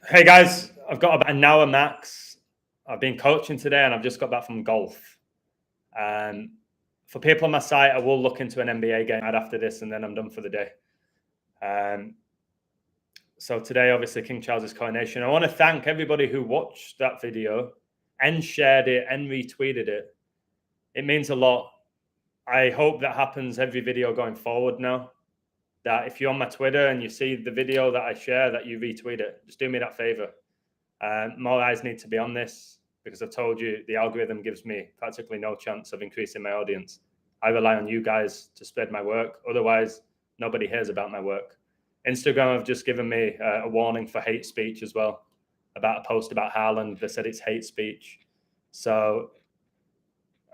Hey guys, I've got about an hour max. I've been coaching today and I've just got back from golf. For people on my site, I will look into an NBA game right after this and then I'm done for the day. So today, obviously, King Charles's coronation. I want to thank everybody who watched that video and shared it and retweeted it. It means a lot. I hope that happens every video going forward now. That if you're on my Twitter and you see the video that I share, that you retweet it. Just do me that favor. More eyes need to be on this because I've told you the algorithm gives me practically no chance of increasing my audience. I rely on you guys to spread my work. Otherwise, nobody hears about my work. Instagram have just given me a warning for hate speech as well about a post about Haaland. They said it's hate speech. So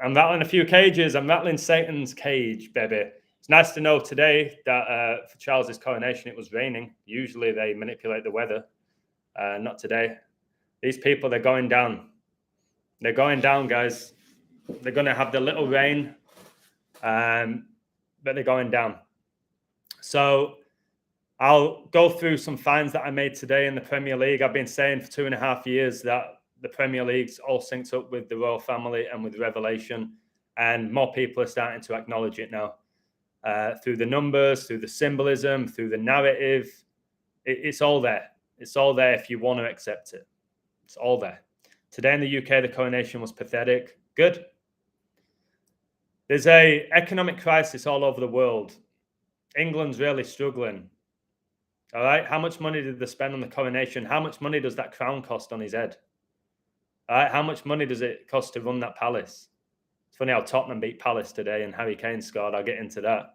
I'm rattling a few cages. I'm rattling Satan's cage, baby. It's nice to know today that for Charles's coronation, it was raining. Usually they manipulate the weather. Not today. These people, they're going down. They're going down, guys. They're going to have the little rain, but they're going down. So I'll go through some finds that I made today in the Premier League. I've been saying for 2.5 years that the Premier League's all synced up with the royal family and with Revelation, and more people are starting to acknowledge it now. Through the numbers, through the symbolism, through the narrative. It's all there. It's all there if you want to accept it. It's all there. Today in the UK, the coronation was pathetic. Good. There's an economic crisis all over the world. England's really struggling. All right. How much money did they spend on the coronation? How much money does that crown cost on his head? All right. How much money does it cost to run that palace? It's funny how Tottenham beat Palace today and Harry Kane scored. I'll get into that.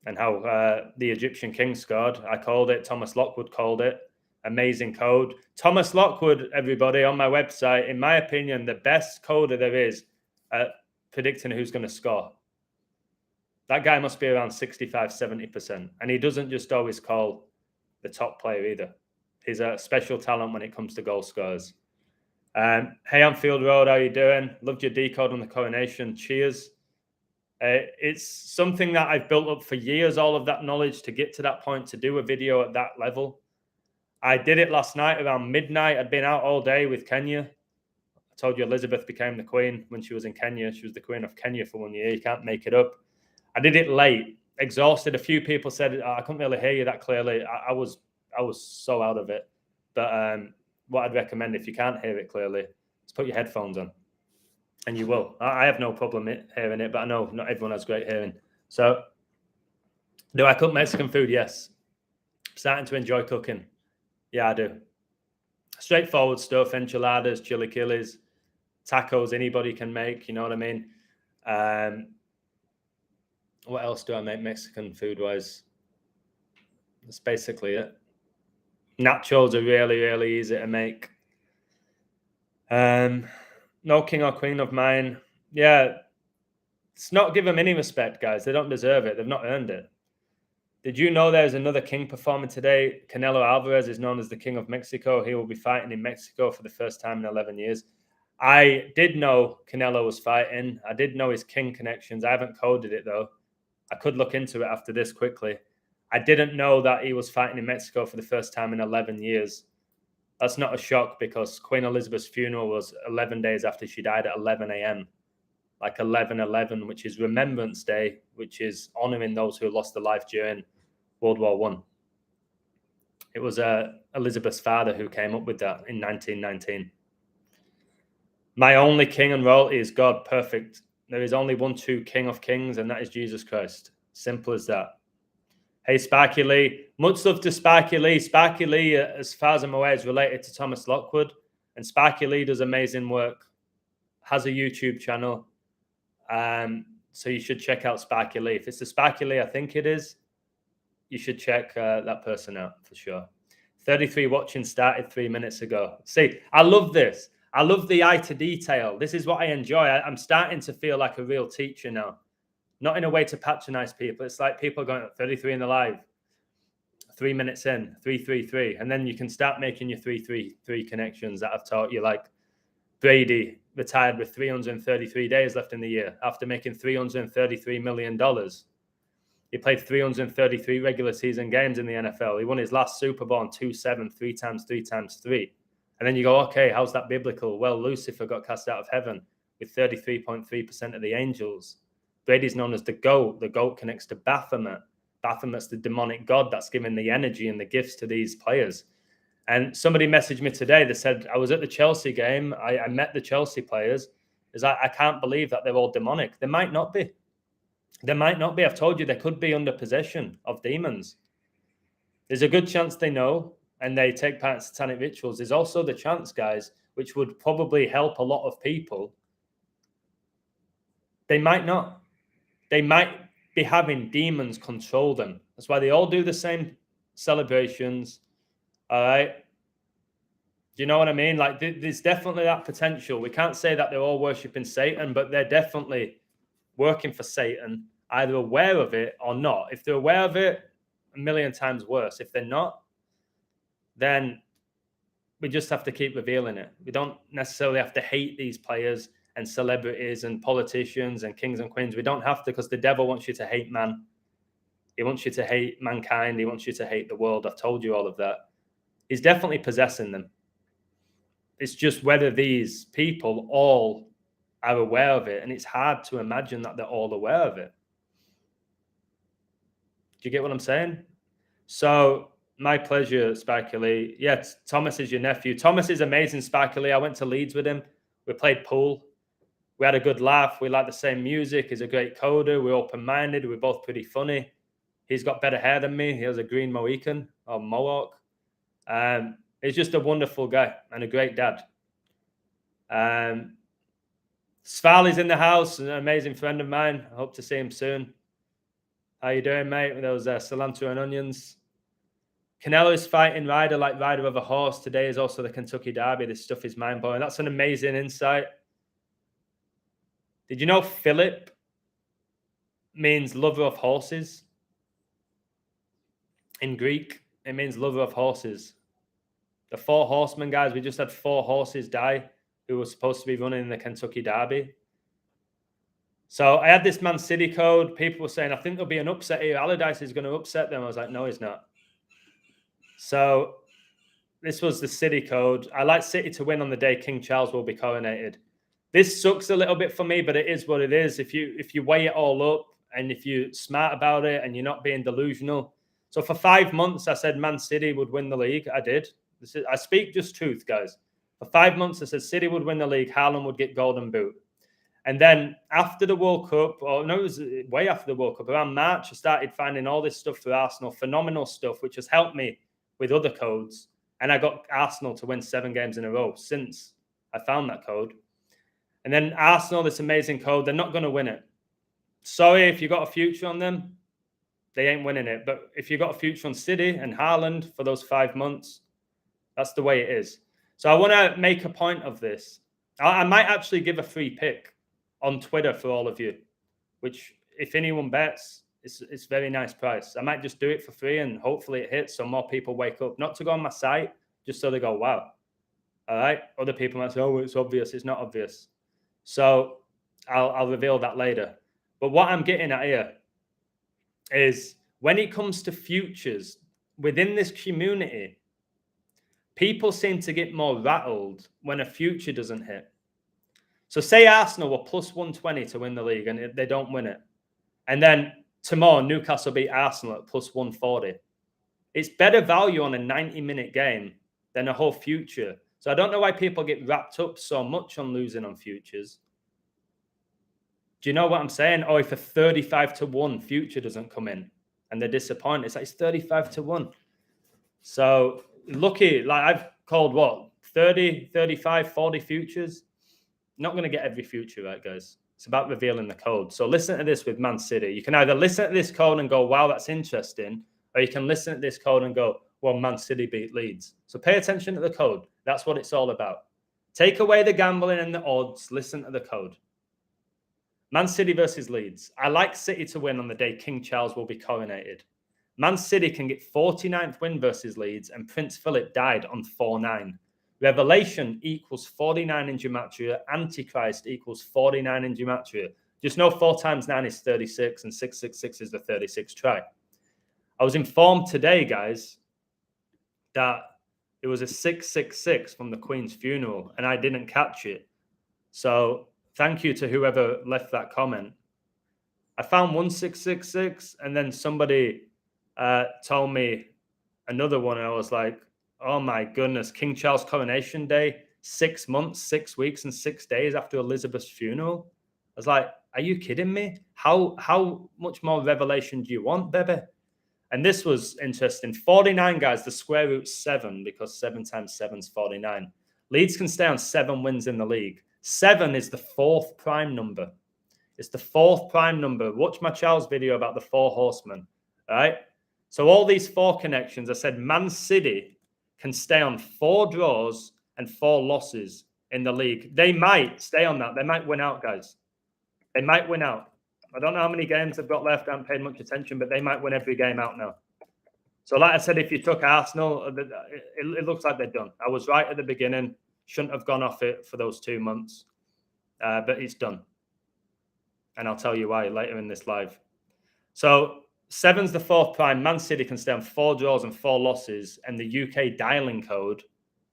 And how the Egyptian king scored. I called it. Thomas Lockwood called it. Amazing code. Thomas Lockwood, everybody, on my website, in my opinion, the best coder there is at predicting who's going to score. That guy must be around 65, 70%. And he doesn't just always call the top player either. He's a special talent when it comes to goal scorers. Hey, Anfield Road, how you doing? Loved your decode on the coronation. Cheers. It's something that I've built up for years, all of that knowledge to get to that point, to do a video at that level. I did it last night around midnight. I'd been out all day with Kenya. I told you Elizabeth became the queen when she was in Kenya. She was the queen of Kenya for 1 year. You can't make it up. I did it late, exhausted. A few people said, I couldn't really hear you that clearly. I was so out of it. But what I'd recommend, if you can't hear it clearly, is put your headphones on. And you will. I have no problem hearing it, but I know not everyone has great hearing. So, do I cook Mexican food? Yes. Starting to enjoy cooking. Yeah, I do. Straightforward stuff, enchiladas, chilaquiles, tacos anybody can make, you know what I mean? What else do I make Mexican food-wise? That's basically it. Nachos are really, really easy to make. No king or queen of mine. Yeah, it's not give them any respect, guys. They don't deserve it. They've not earned it. Did you know there's another king performing today? Canelo Alvarez is known as the King of Mexico. He will be fighting in Mexico for the first time in 11 years. I did know Canelo was fighting. I did know his king connections. I haven't coded it, though. I could look into it after this quickly. I didn't know that he was fighting in Mexico for the first time in 11 years. That's not a shock because Queen Elizabeth's funeral was 11 days after she died at 11 a.m. Like 11/11, which is Remembrance Day, which is honoring those who lost their life during World War I. It was Elizabeth's father who came up with that in 1919. My only king and royalty is God. Perfect. There is only one true King of Kings, and that is Jesus Christ. Simple as that. Hey, Sparky Lee. Much love to Sparky Lee. Sparky Lee, as far as I'm aware, is related to Thomas Lockwood, and Sparky Lee does amazing work. Has a YouTube channel. So you should check out Sparky Lee. If it's the Sparky Lee I think it is, you should check that person out for sure. 33 watching started 3 minutes ago. See, I love this. I love the eye to detail. This is what I enjoy. I'm starting to feel like a real teacher now. Not in a way to patronize people. It's like people going at 33 in the live. 3 minutes in, 333. And then you can start making your 333 connections that I've taught you, like Brady retired with 333 days left in the year after making $333 million. He played 333 regular season games in the NFL. He won his last Super Bowl in 2-7, 3x3x3. And then you go, okay, how's that biblical? Well, Lucifer got cast out of heaven with 33.3% of the angels. Brady's known as the GOAT. The GOAT connects to Baphomet. Baphomet's the demonic god that's giving the energy and the gifts to these players. And somebody messaged me today that said, I was at the Chelsea game. I met the Chelsea players. I can't believe that they're all demonic. They might not be. They might not be. I've told you they could be under possession of demons. There's a good chance they know and they take part in satanic rituals. There's also the chance, guys, which would probably help a lot of people. They might not. They might be having demons control them. That's why they all do the same celebrations. All right. Do you know what I mean? Like, there's definitely that potential. We can't say that they're all worshiping Satan, but they're definitely working for Satan, either aware of it or not. If they're aware of it, a million times worse. If they're not, then we just have to keep revealing it. We don't necessarily have to hate these players and celebrities and politicians and kings and queens. We don't have to, because the devil wants you to hate man. He wants you to hate mankind. He wants you to hate the world. I've told you all of that. He's definitely possessing them. It's just whether these people all are aware of it. And it's hard to imagine that they're all aware of it. Do you get what I'm saying? So, my pleasure, Spiker Lee. Yeah, Thomas is your nephew. Thomas is amazing, Spiker Lee. I went to Leeds with him. We played pool. We had a good laugh. We like the same music. He's a great coder. We're open-minded. We're both pretty funny. He's got better hair than me. He has a green Mohican or Mohawk. He's just a wonderful guy and a great dad. Svali's in the house, an amazing friend of mine. I hope to see him soon. How you doing, mate? With those cilantro and onions. Canelo's fighting Ryder like Ryder of a horse. Today is also the Kentucky Derby. This stuff is mind-blowing. That's an amazing insight. Did you know Philip means lover of horses? In Greek, it means lover of horses. The 4 horsemen, guys, we just had 4 horses die who were supposed to be running in the Kentucky Derby. So I had this Man City code. People were saying, I think there'll be an upset here. Allardyce is going to upset them. I was like, no, he's not. So this was the City code. I like City to win on the day King Charles will be coronated. This sucks a little bit for me, but it is what it is. If you weigh it all up and if you're smart about it and you're not being delusional. So for 5 months, I said Man City would win the league. I did. I speak just truth, guys. For 5 months, I said City would win the league. Haaland would get Golden Boot. And then after the World Cup, or no, it was way after the World Cup, around March, I started finding all this stuff for Arsenal, phenomenal stuff, which has helped me with other codes. And I got Arsenal to win 7 games in a row since I found that code. And then Arsenal, this amazing code, they're not going to win it. Sorry if you got a future on them, they ain't winning it. But if you got a future on City and Haaland for those 5 months, that's the way it is. So I want to make a point of this. I might actually give a free pick on Twitter for all of you, which if anyone bets, it's a very nice price. I might just do it for free and hopefully it hits so more people wake up. Not to go on my site, just so they go, wow. All right. Other people might say, oh, it's obvious. It's not obvious. So I'll reveal that later. But what I'm getting at here is when it comes to futures within this community, people seem to get more rattled when a future doesn't hit. So say Arsenal were plus 120 to win the league and they don't win it. And then tomorrow, Newcastle beat Arsenal at plus 140. It's better value on a 90-minute game than a whole future. So I don't know why people get wrapped up so much on losing on futures. Do you know what I'm saying? Or if a 35-1 future doesn't come in and they're disappointed, it's like it's 35-1. So lucky, like I've called what? 30, 35, 40 futures. Not going to get every future right, guys. It's about revealing the code. So listen to this with Man City. You can either listen to this code and go, wow, that's interesting. Or you can listen to this code and go, well, Man City beat Leeds. So pay attention to the code. That's what it's all about. Take away the gambling and the odds. Listen to the code. Man City versus Leeds. I like City to win on the day King Charles will be coronated. Man City can get 49th win versus Leeds and Prince Philip died on 4-9. Revelation equals 49 in Gematria. Antichrist equals 49 in Gematria. Just know 4 times 9 is 36 and 666 is the 36th try. I was informed today, guys, that it was a 666 from the Queen's funeral and I didn't catch it. So thank you to whoever left that comment. I found 1666 and then somebody told me another one and I was like, oh my goodness, King Charles Coronation Day, 6 months, 6 weeks and 6 days after Elizabeth's funeral. I was like, are you kidding me? How much more revelation do you want, baby? And this was interesting. 49, guys, the square root's 7 because 7 times 7 is 49. Leeds can stay on 7 wins in the league. 7 is the 4th prime number. It's the 4th prime number. Watch my Charles video about the 4 horsemen, all right? So all these 4 connections, I said Man City can stay on 4 draws and 4 losses in the league. They might stay on that. They might win out, guys. They might win out. I don't know how many games they've got left. I haven't paid much attention, but they might win every game out now. So like I said, if you took Arsenal, it looks like they're done. I was right at the beginning. Shouldn't have gone off it for those 2 months, but it's done. And I'll tell you why later in this live. So 7's the 4th prime. Man City can stay on 4 draws and 4 losses, and the UK dialing code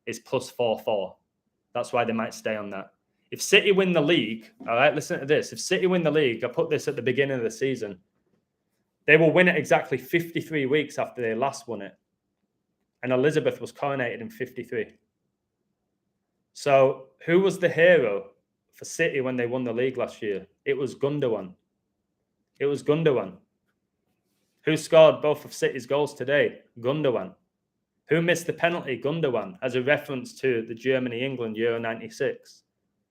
is +44. That's why they might stay on that. If City win the league, all right, listen to this. If City win the league, I put this at the beginning of the season, they will win it exactly 53 weeks after they last won it. And Elizabeth was coronated in 53. So who was the hero for City when they won the league last year? It was Gundogan. It was Gundogan. Who scored both of City's goals today? Gundogan. Who missed the penalty? Gundogan, as a reference to the Germany-England Euro 96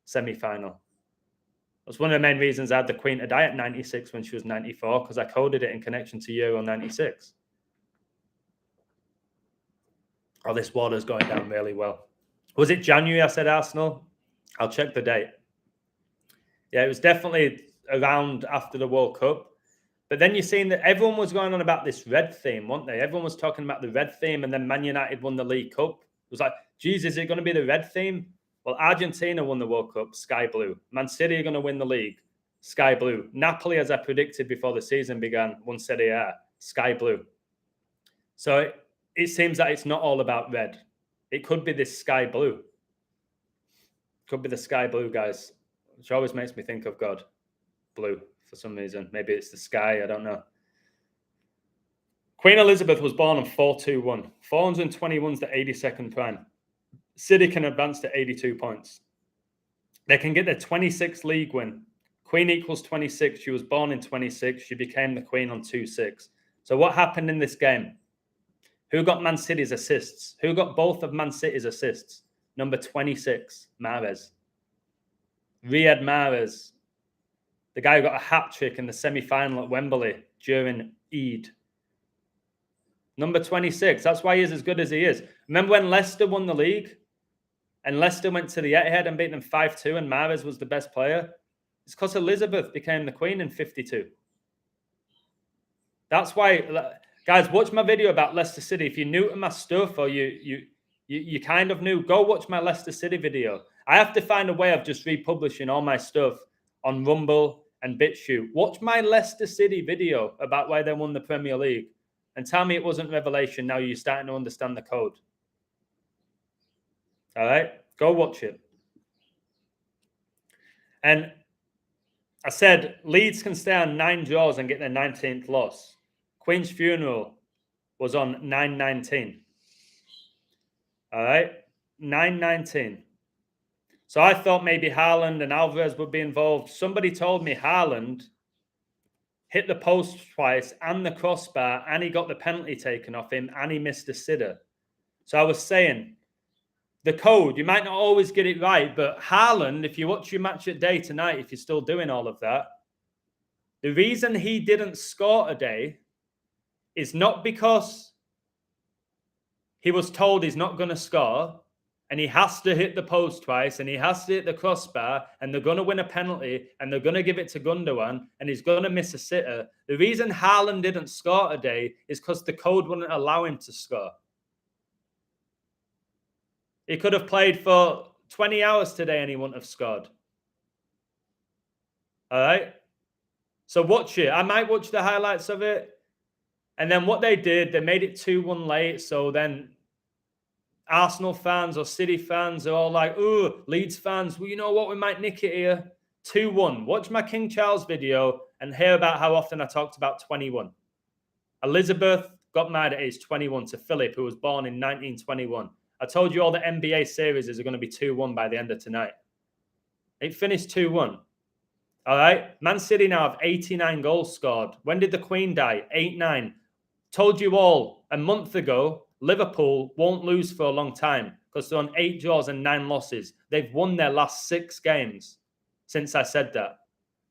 semi-final. That's one of the main reasons I had the Queen to die at 96 when she was 94, because I coded it in connection to Euro 96. Oh, this water's going down really well. Was it January I said Arsenal? I'll check the date. Yeah, it was definitely around after the World Cup. But then you're seeing that everyone was going on about this red theme, weren't they? Everyone was talking about the red theme, and then Man United won the League Cup. It was like, geez, is it going to be the red theme? Well, Argentina won the World Cup, sky blue. Man City are going to win the league, sky blue. Napoli, as I predicted before the season began, won Serie A, sky blue. So it seems that it's not all about red. It could be this sky blue. Could be the sky blue, guys, which always makes me think of God. Blue, for some reason. Maybe it's the sky, I don't know. Queen Elizabeth was born on 421. 421's the 82nd prime. City can advance to 82 points. They can get their 26th league win. Queen equals 26. She was born in 26. She became the Queen on 2-6. So what happened in this game? Who got Man City's assists? Who got both of Man City's assists? Number 26, Mahrez. Riyad Mahrez. The guy who got a hat-trick in the semi-final at Wembley during Eid. Number 26. That's why he is as good as he is. Remember when Leicester won the league? And Leicester went to the Etihad and beat them 5-2 and Mahrez was the best player? It's because Elizabeth became the Queen in 52. That's why, guys, watch my video about Leicester City. If you're new to my stuff or you kind of new, go watch my Leicester City video. I have to find a way of just republishing all my stuff on Rumble and BitChute. Watch my Leicester City video about why they won the Premier League and tell me it wasn't revelation. Now you're starting to understand the code. All right, go watch it. And I said Leeds can stay on 9 draws and get their 19th loss. Queen's funeral was on 9/19. All right, 9/19. So I thought maybe Haaland and Alvarez would be involved. Somebody told me Haaland hit the post twice and the crossbar, and he got the penalty taken off him, and he missed a sitter. So I was saying, the code, you might not always get it right, but Haaland, if you watch your match at day tonight, if you're still doing all of that, the reason he didn't score today is not because he was told he's not going to score and he has to hit the post twice and he has to hit the crossbar and they're going to win a penalty and they're going to give it to Gundogan and he's going to miss a sitter. The reason Haaland didn't score today is because the code wouldn't allow him to score. He could have played for 20 hours today and he wouldn't have scored. All right? So watch it. I might watch the highlights of it. And then what they did, they made it 2-1 late. So then Arsenal fans or City fans are all like, oh, Leeds fans, well, you know what? We might nick it here. 2-1. Watch my King Charles video and hear about how often I talked about 21. Elizabeth got married at age 21 to Philip, who was born in 1921. I told you all the NBA series are going to be 2-1 by the end of tonight. It finished 2-1. All right. Man City now have 89 goals scored. When did the Queen die? 8-9. Told you all a month ago, Liverpool won't lose for a long time because they're on 8 draws and 9 losses. They've won their last 6 games since I said that.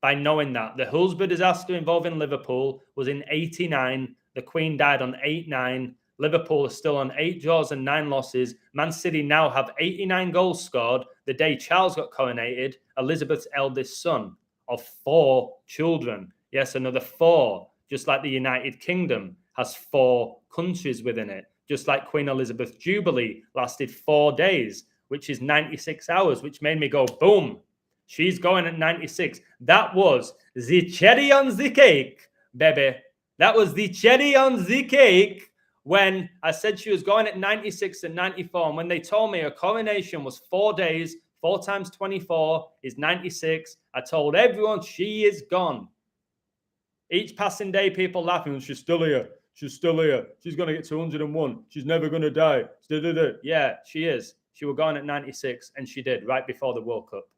By knowing that. The Hillsborough disaster involving Liverpool was in 89. The Queen died on 8-9. Liverpool are still on 8 draws and 9 losses. Man City now have 89 goals scored the day Charles got coronated, Elizabeth's eldest son, of 4 children. Yes, another 4. Just like the United Kingdom has 4 countries within it. Just like Queen Elizabeth Jubilee lasted 4 days, which is 96 hours, which made me go, boom, she's going at 96. That was the cherry on the cake, baby. That was the cherry on the cake when I said she was going at 96 and 94. And when they told me her coronation was 4 days, 4 times 24 is 96, I told everyone she is gone. Each passing day, people laughing, she's still here. She's still here. She's going to get to 101. She's never going to die. Yeah, she is. She was going at 96, and she did right before the World Cup.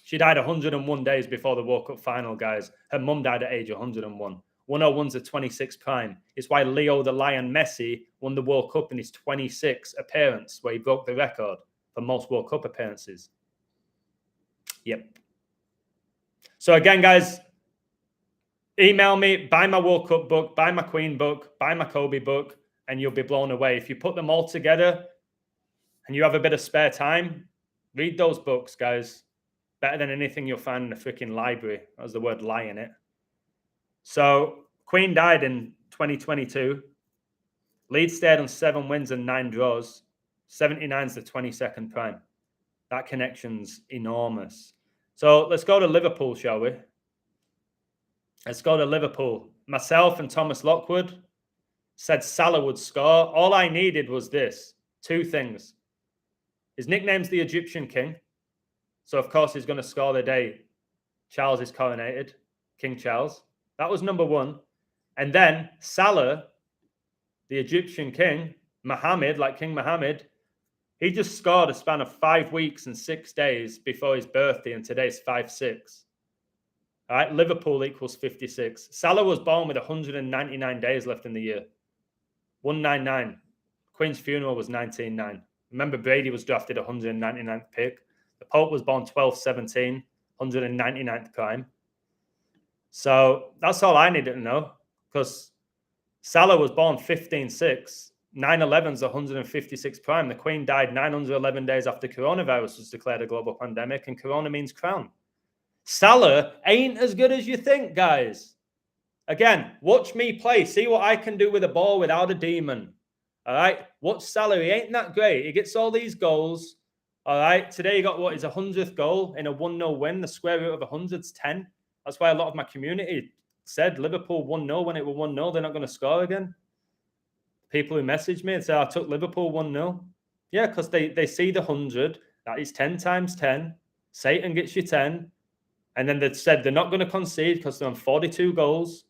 She died 101 days before the World Cup final, guys. Her mum died at age 101. 101's a 26 prime. It's why Leo the Lion Messi won the World Cup in his 26 appearance, where he broke the record for most World Cup appearances. Yep. So again, guys, email me, buy my World Cup book, buy my Queen book, buy my Kobe book, and you'll be blown away. If you put them all together and you have a bit of spare time, read those books, guys. Better than anything you'll find in a freaking library. That was the word lie in it. So Queen died in 2022. Leeds stayed on 7 wins and 9 draws. 79's the 22nd prime. That connection's enormous. So let's go to Liverpool, shall we? Let's go to Liverpool. Myself and Thomas Lockwood said Salah would score. All I needed was this. 2 things. His nickname's the Egyptian King. So, of course, he's going to score the day Charles is coronated. King Charles. That was number 1. And then Salah, the Egyptian king, Muhammad, like King Muhammad, he just scored a span of 5 weeks and 6 days before his birthday, and today's 5/6. All right, Liverpool equals 56. Salah was born with 199 days left in the year. 199. Queen's funeral was 1909. Remember, Brady was drafted 199th pick. The Pope was born 12/17, 199th prime. So that's all I needed to know, because Salah was born 15/6. 9/11's 156th prime. The Queen died 911 days after coronavirus was declared a global pandemic, and corona means crown. Salah ain't as good as you think, guys. Again, watch me play. See what I can do with a ball without a demon. All right? Watch Salah. He ain't that great. He gets all these goals. All right? Today he got what is 100th goal in a 1-0 win. The square root of 100's 10. That's why a lot of my community said Liverpool 1-0 when it was 1-0. They're not going to score again. People who messaged me and said, I took Liverpool 1-0. Yeah, because they see the 100. That is 10 times 10. Satan gets you 10. And then they said they're not going to concede because they're on 42 goals.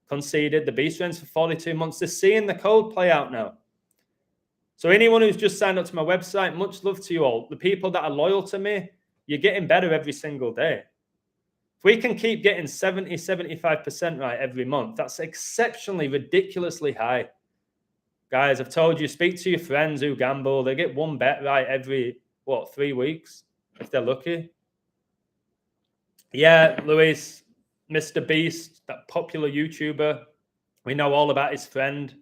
Conceded. The beast runs for 42 months. They're seeing the code play out now. So anyone who's just signed up to my website, much love to you all. The people that are loyal to me, you're getting better every single day. If we can keep getting 70, 75% right every month, that's exceptionally, ridiculously high. Guys, I've told you, speak to your friends who gamble. They get 1 bet right every, 3 weeks, if they're lucky. Yeah, Luis, Mr. Beast, that popular YouTuber. We know all about his friend.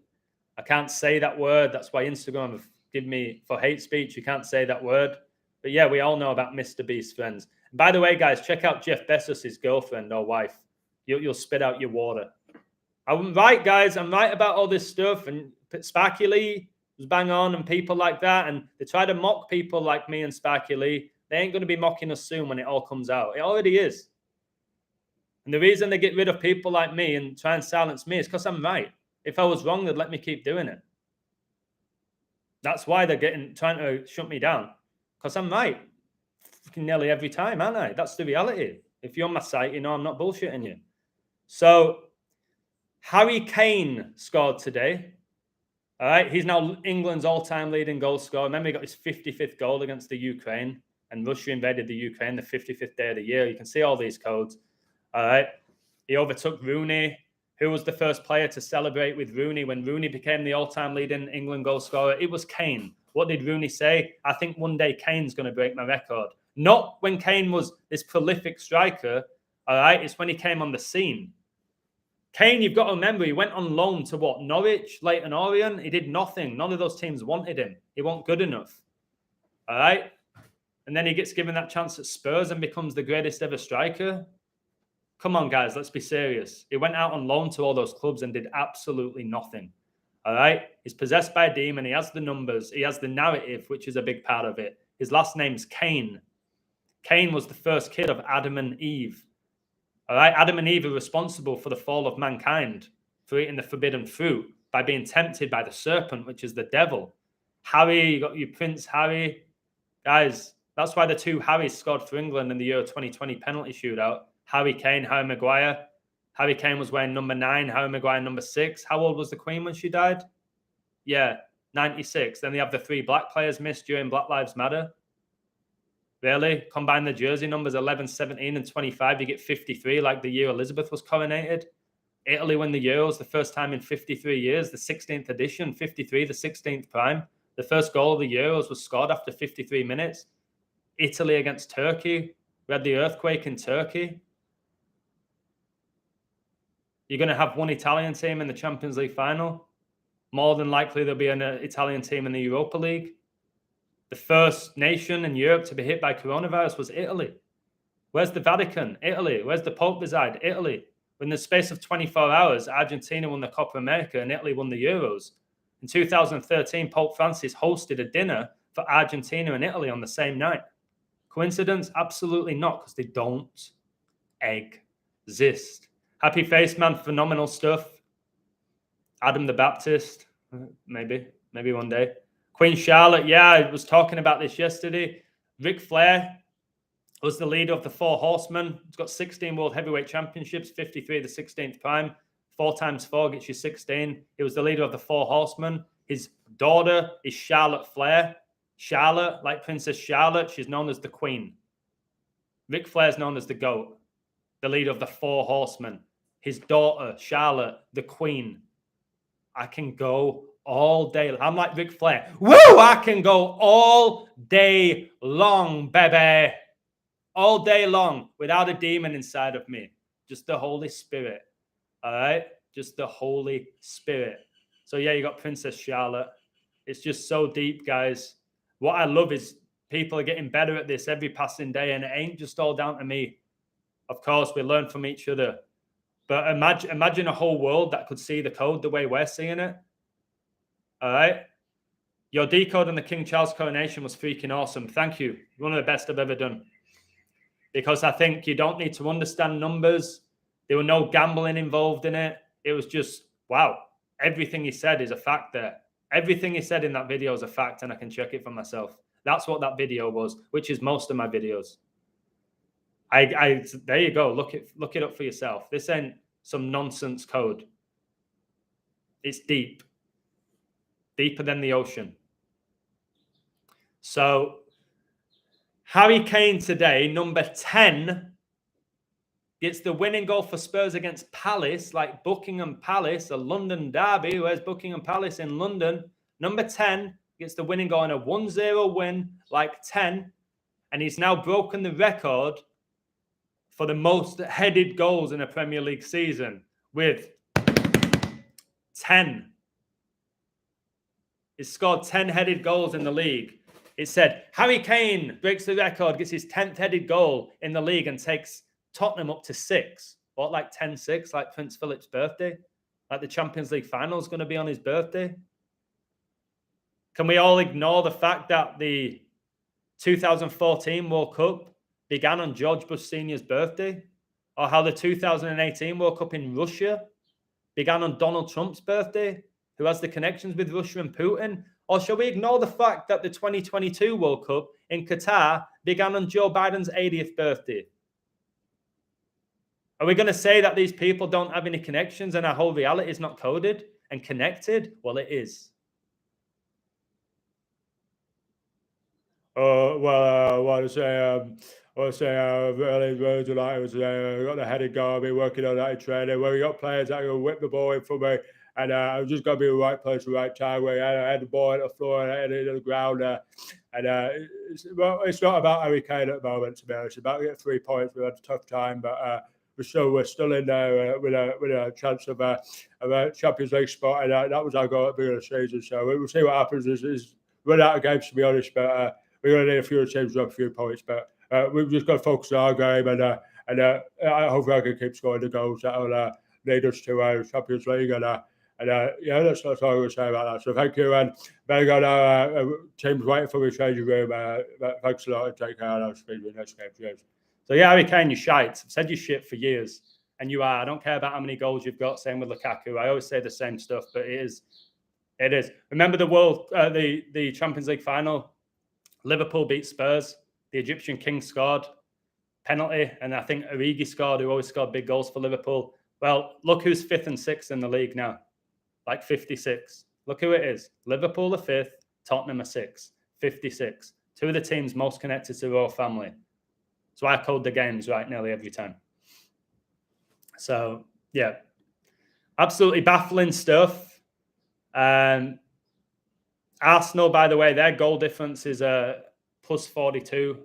I can't say that word. That's why Instagram have given me for hate speech. You can't say that word. But yeah, we all know about Mr. Beast's friends. And by the way, guys, check out Jeff Bezos' girlfriend or wife. You'll spit out your water. I'm right, guys. I'm right about all this stuff. And Sparky Lee was bang on and people like that. And they try to mock people like me and Sparky Lee. They ain't going to be mocking us soon when it all comes out. It already is. And the reason they get rid of people like me and try and silence me is because I'm right. If I was wrong, they'd let me keep doing it. That's why they're trying to shut me down. Because I'm right. Fucking nearly every time, aren't I? That's the reality. If you're on my site, you know I'm not bullshitting you. So, Harry Kane scored today. All right. He's now England's all-time leading goal scorer. Remember, he got his 55th goal against the Ukraine. And Russia invaded the Ukraine the 55th day of the year. You can see all these codes. All right. He overtook Rooney. Who was the first player to celebrate with Rooney when Rooney became the all-time leading England goal scorer? It was Kane. What did Rooney say? I think one day Kane's going to break my record. Not when Kane was this prolific striker. All right. It's when he came on the scene. Kane, you've got to remember, he went on loan to what? Norwich, Leyton Orient. He did nothing. None of those teams wanted him. He wasn't good enough. All right. And then he gets given that chance at Spurs and becomes the greatest ever striker. Come on, guys, let's be serious. He went out on loan to all those clubs and did absolutely nothing. All right? He's possessed by a demon. He has the numbers. He has the narrative, which is a big part of it. His last name's Kane. Kane was the first kid of Adam and Eve. All right? Adam and Eve are responsible for the fall of mankind, for eating the forbidden fruit, by being tempted by the serpent, which is the devil. Harry, you got your Prince Harry. Guys, that's why the two Harrys scored for England in the Euro 2020 penalty shootout. Harry Kane, Harry Maguire. Harry Kane was wearing number 9, Harry Maguire number 6. How old was the Queen when she died? Yeah, 96. Then they have the 3 black players missed during Black Lives Matter. Really? Combine the jersey numbers 11, 17, and 25. You get 53, like the year Elizabeth was coronated. Italy win the Euros the first time in 53 years, the 16th edition, 53, the 16th prime. The first goal of the Euros was scored after 53 minutes. Italy against Turkey. We had the earthquake in Turkey. You're going to have one Italian team in the Champions League final. More than likely, there'll be an Italian team in the Europa League. The first nation in Europe to be hit by coronavirus was Italy. Where's the Vatican? Italy. Where's the Pope reside? Italy. In the space of 24 hours, Argentina won the Copa America and Italy won the Euros. In 2013, Pope Francis hosted a dinner for Argentina and Italy on the same night. Coincidence? Absolutely not, because they don't exist. Happy Face Man, phenomenal stuff. Adam the Baptist, maybe one day. Queen Charlotte, yeah, I was talking about this yesterday. Ric Flair was the leader of the 4 Horsemen. He's got 16 World Heavyweight Championships, 53 the 16th prime. 4 times 4 gets you 16. He was the leader of the 4 Horsemen. His daughter is Charlotte Flair. Charlotte, like Princess Charlotte, she's known as the Queen. Ric Flair's known as the GOAT, the leader of the 4 Horsemen. His daughter, Charlotte, the Queen. I can go all day. I'm like Ric Flair. Woo! I can go all day long, baby. All day long without a demon inside of me. Just the Holy Spirit. All right? Just the Holy Spirit. So, yeah, you got Princess Charlotte. It's just so deep, guys. What I love is people are getting better at this every passing day, and it ain't just all down to me. Of course, we learn from each other. But imagine a whole world that could see the code the way we're seeing it. All right? Your decode on the King Charles coronation was freaking awesome. Thank you. One of the best I've ever done. Because I think you don't need to understand numbers. There were no gambling involved in it. It was just, wow. Everything he said is a fact there. Everything he said in that video is a fact, and I can check it for myself. That's what that video was, which is most of my videos. There you go. Look it up for yourself. This ain't some nonsense code. It's deep. Deeper than the ocean. So, Harry Kane today, number 10, gets the winning goal for Spurs against Palace, like Buckingham Palace, a London derby. Where's Buckingham Palace in London? Number 10 gets the winning goal in a 1-0 win, like 10. And he's now broken the record for the most headed goals in a Premier League season with 10. He's scored 10 headed goals in the league. It said, Harry Kane breaks the record, gets his 10th headed goal in the league and takes Tottenham up to 6. What, like 10-6, like Prince Philip's birthday? Like the Champions League final is going to be on his birthday? Can we all ignore the fact that the 2014 World Cup began on George Bush Sr.'s birthday? Or how the 2018 World Cup in Russia began on Donald Trump's birthday, who has the connections with Russia and Putin? Or shall we ignore the fact that the 2022 World Cup in Qatar began on Joe Biden's 80th birthday? Are we going to say that these people don't have any connections and our whole reality is not coded and connected? Well, it is. What to say? Really delighted was got the headed guard, been working on that in training. Where we got players that can whip the ball in for me, and I was just got to be in the right place at the right time. Where I had the ball at the floor and I had it on the ground, it's not about Harry Kane at the moment. To be honest, it's about getting 3 points. We had a tough time, but we're still in there with a chance of a Champions League spot, and that was our goal at the beginning of the season. So we'll see what happens. Is run out of games, to be honest, but we're going to need a few teams to have a few points. But we've just got to focus on our game, and I hope I can keep scoring the goals that will lead us to Champions League. Yeah, that's all I'm going to say about that. So thank you, and better go now. Team's waiting for me to change the room. Thanks a lot, and take care. I'll speak to you next game. Cheers. So yeah, Harry Kane, you shite. I've said you shit for years, and you are. I don't care about how many goals you've got. Same with Lukaku. I always say the same stuff, but it is. Remember the Champions League final? Liverpool beat Spurs. The Egyptian king scored penalty, and I think Origi scored, who always scored big goals for Liverpool. Well, look who's 5th and 6th in the league now, like 56. Look who it is. Liverpool are 5th, Tottenham are 6th, 56. Two of the teams most connected to the royal family. So I code the games right nearly every time. So, yeah, absolutely baffling stuff. Arsenal, by the way, their goal difference is plus 42.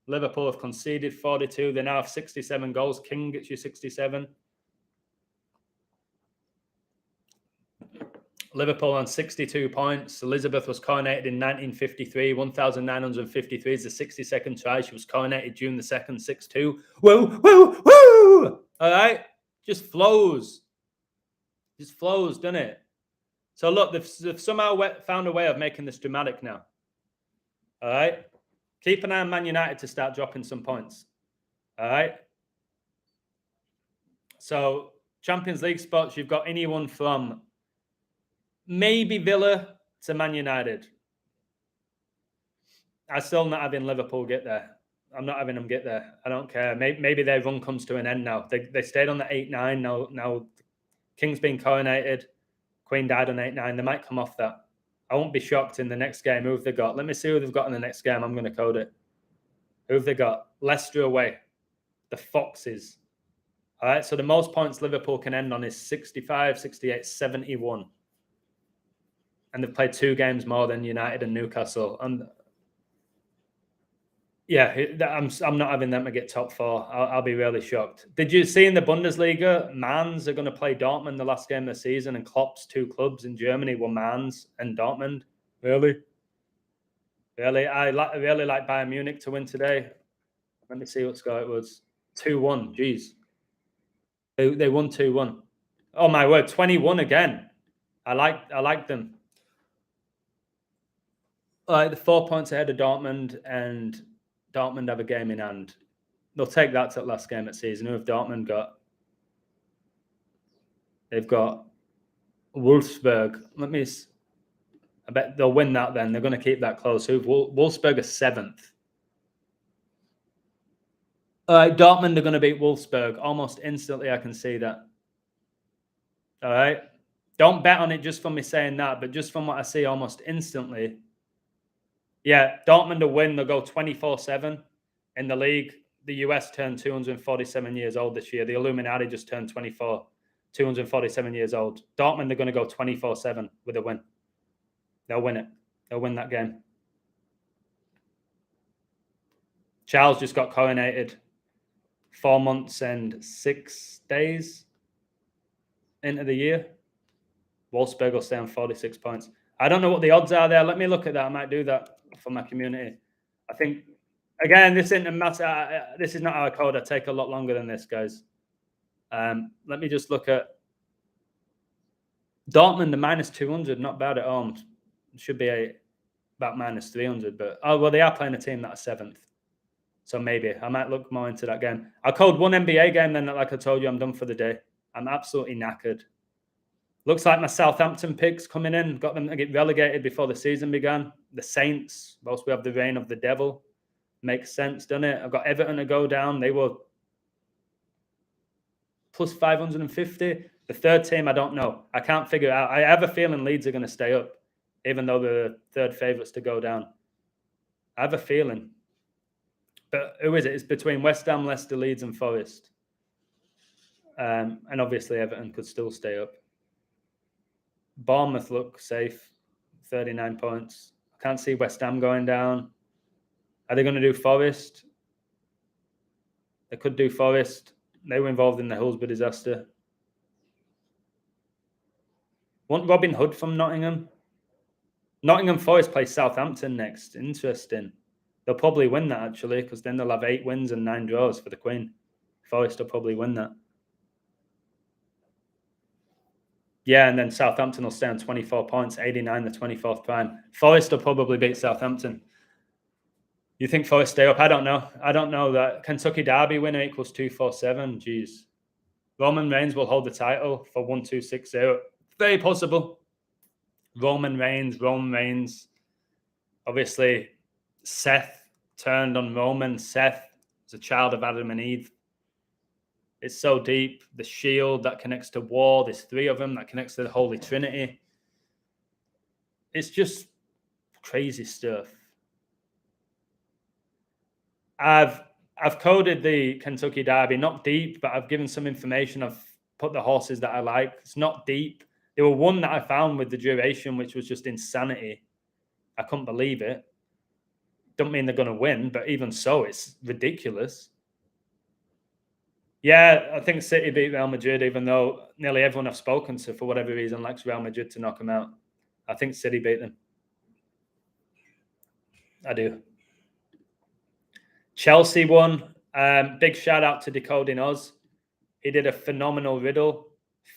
Liverpool have conceded 42. They now have 67 goals. King gets you 67. Liverpool on 62 points. Elizabeth was coronated in 1953. 1953 is the 62nd try. She was coronated June the 2nd, 6-2. Woo, woo, woo! All right? Just flows. Just flows, doesn't it? So look, they've somehow found a way of making this dramatic now. All right? Keep an eye on Man United to start dropping some points. All right? So Champions League spots, you've got anyone from maybe Villa to Man United. I'm still not having Liverpool get there. I'm not having them get there. I don't care. Maybe their run comes to an end now. They stayed on the 8-9. Now King's been coronated. Queen died on 8-9. They might come off that. I won't be shocked in the next game. Who have they got? Let me see who they've got in the next game. I'm going to code it. Who have they got? Leicester away. The Foxes. All right. So the most points Liverpool can end on is 65, 68, 71. And they've played 2 games more than United and Newcastle. And yeah, I'm not having them to get top 4. I'll be really shocked. Did you see in the Bundesliga, Mainz are going to play Dortmund the last game of the season, and Klopp's 2 clubs in Germany were Mainz and Dortmund? Really? I really like Bayern Munich to win today. Let me see what score it was. 2-1. Jeez. They won 2-1. Oh my word, 21 again. I like them. The 4 points ahead of Dortmund, and Dortmund have a game in hand. They'll take that to the last game of the season. Who have Dortmund got? They've got Wolfsburg. I bet they'll win that then. They're going to keep that close. Wolfsburg are 7th. All right, Dortmund are going to beat Wolfsburg almost instantly. I can see that. All right. Don't bet on it just from me saying that, but just from what I see almost instantly. Yeah, Dortmund will win. They'll go 24-7 in the league. The US turned 247 years old this year. The Illuminati just turned 247 years old. Dortmund are going to go 24-7 with a win. They'll win it. They'll win that game. Charles just got coronated 4 months and 6 days into the year. Wolfsburg will stay on 46 points. I don't know what the odds are there. Let me look at that. I might do that for my community. I think, again, this isn't a matter. This is not our code. I take a lot longer than this, guys. Let me just look at Dortmund, the minus 200. Not bad at home. It should be about minus 300. But, they are playing a team that are 7th. So maybe I might look more into that game. I called one NBA game, then like I told you, I'm done for the day. I'm absolutely knackered. Looks like my Southampton picks coming in. Got them to get relegated before the season began. The Saints, whilst we have the reign of the devil. Makes sense, doesn't it? I've got Everton to go down. They were plus 550. The third team, I don't know. I can't figure it out. I have a feeling Leeds are going to stay up, even though they're the third favourites to go down. I have a feeling. But who is it? It's between West Ham, Leicester, Leeds and Forest. And obviously Everton could still stay up. Bournemouth look safe, 39 points. I can't see West Ham going down. Are they going to do Forest? They could do Forest. They were involved in the Hillsborough disaster. Want Robin Hood from Nottingham? Nottingham Forest plays Southampton next. Interesting. They'll probably win that, actually, because then they'll have 8 wins and 9 draws for the Queen. Forest will probably win that. Yeah, and then Southampton will stay on 24 points, 89, the 24th prime. Forest will probably beat Southampton. You think Forest stay up? I don't know. I don't know that. Kentucky Derby winner equals 247. Jeez. Roman Reigns will hold the title for 1260. Very possible. Roman Reigns. Obviously, Seth turned on Roman. Seth is a child of Adam and Eve. It's so deep. The shield that connects to war. There's 3 of them that connects to the Holy Trinity. It's just crazy stuff. I've coded the Kentucky Derby, not deep, but I've given some information. I've put the horses that I like. It's not deep. There were one that I found with the duration, which was just insanity. I couldn't believe it. Don't mean they're going to win, but even so, it's ridiculous. Yeah, I think City beat Real Madrid, even though nearly everyone I've spoken to, for whatever reason, likes Real Madrid to knock them out. I think City beat them. I do. Chelsea won. Big shout out to Decoding Oz. He did a phenomenal riddle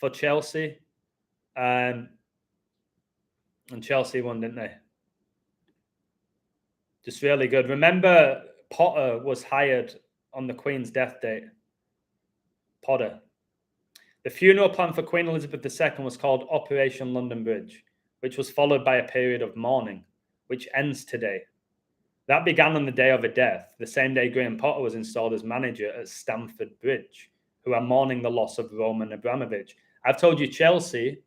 for Chelsea. And Chelsea won, didn't they? Just really good. Remember, Potter was hired on the Queen's death date. Potter. The funeral plan for Queen Elizabeth II was called Operation London Bridge, which was followed by a period of mourning, which ends today. That began on the day of her death, the same day Graham Potter was installed as manager at Stamford Bridge, who are mourning the loss of Roman Abramovich. I've told you Chelsea,